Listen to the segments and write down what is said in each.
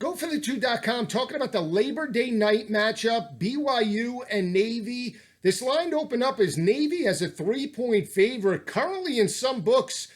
GoForThe2.com talking about the Labor Day night matchup, BYU and Navy. This line opened up as Navy as a 3-point favorite. Currently in some books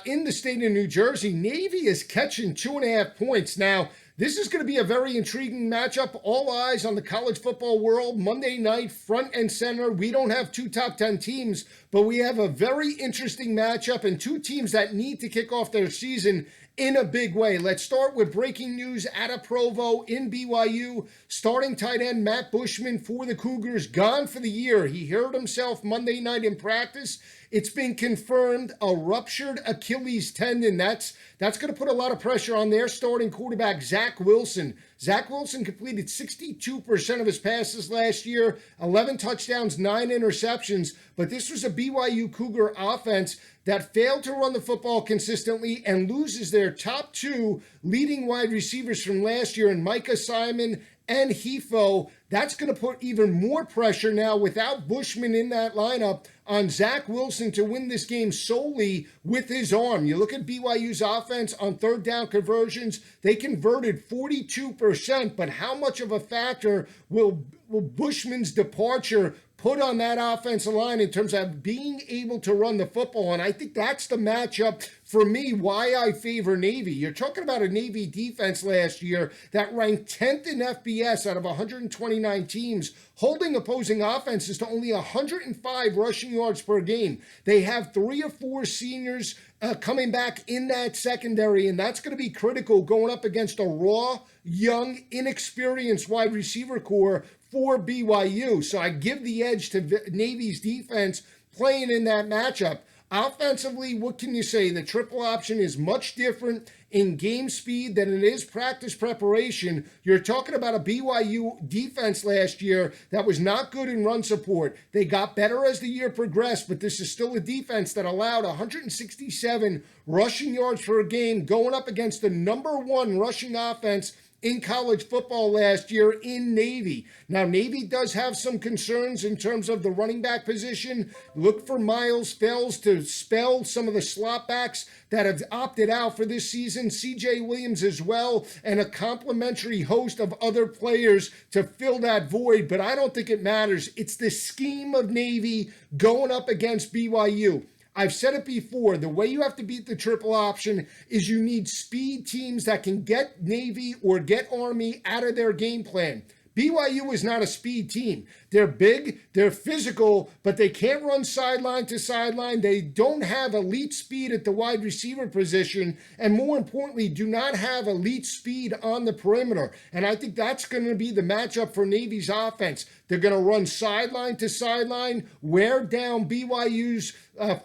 in the state of New Jersey, Navy is catching 2.5 points. Now, this is going to be a very intriguing matchup. All eyes on the college football world. Monday night, front and center. We don't have two top 10 teams, but we have a very interesting matchup and two teams that need to kick off their season in a big way. Let's start with breaking news out of Provo in BYU. Starting tight end Matt Bushman for the Cougars, gone for the year. He hurt himself Monday night in practice. It's been confirmed a ruptured Achilles tendon. That's going to put a lot of pressure on their starting quarterback, Zach Wilson. Zach Wilson completed 62% of his passes last year, 11 touchdowns, 9 interceptions. But this was a BYU Cougar offense that failed to run the football consistently and loses their top two leading wide receivers from last year in Micah Simon and Hefo. That's going to put even more pressure now without Bushman in that lineup on Zach Wilson to win this game solely with his arm. You look at BYU's offense on third down conversions, they converted 42%, but how much of a factor will Bushman's departure put on that offensive line in terms of being able to run the football? And I think that's the matchup for me, why I favor Navy. You're talking about a Navy defense last year that ranked 10th in FBS out of 129 teams, holding opposing offenses to only 105 rushing yards per game. They have 3 or 4 seniors coming back in that secondary, and that's going to be critical going up against a raw, young, inexperienced wide receiver core for BYU. So I give the edge to Navy's defense playing in that matchup. Offensively, what can you say? The triple option is much different in game speed than it is practice preparation. You're talking about a BYU defense last year that was not good in run support. They got better as the year progressed, but this is still a defense that allowed 167 rushing yards per game, going up against the number 1 rushing offense in college football last year in Navy. Now, Navy does have some concerns in terms of the running back position. Look for Miles Fells to spell some of the slot backs that have opted out for this season. C.J. Williams as well, and a complimentary host of other players to fill that void. But I don't think it matters. It's the scheme of Navy going up against BYU. I've said it before, the way you have to beat the triple option is you need speed teams that can get Navy or get Army out of their game plan. BYU is not a speed team. They're big, they're physical, but they can't run sideline to sideline. They don't have elite speed at the wide receiver position, and more importantly, do not have elite speed on the perimeter. And I think that's going to be the matchup for Navy's offense. They're going to run sideline to sideline, wear down BYU's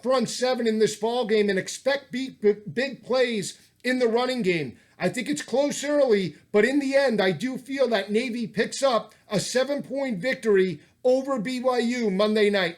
front 7 in this ball game, and expect big plays in the running game. I think it's close early, but in the end, I do feel that Navy picks up a 7-point victory over BYU Monday night.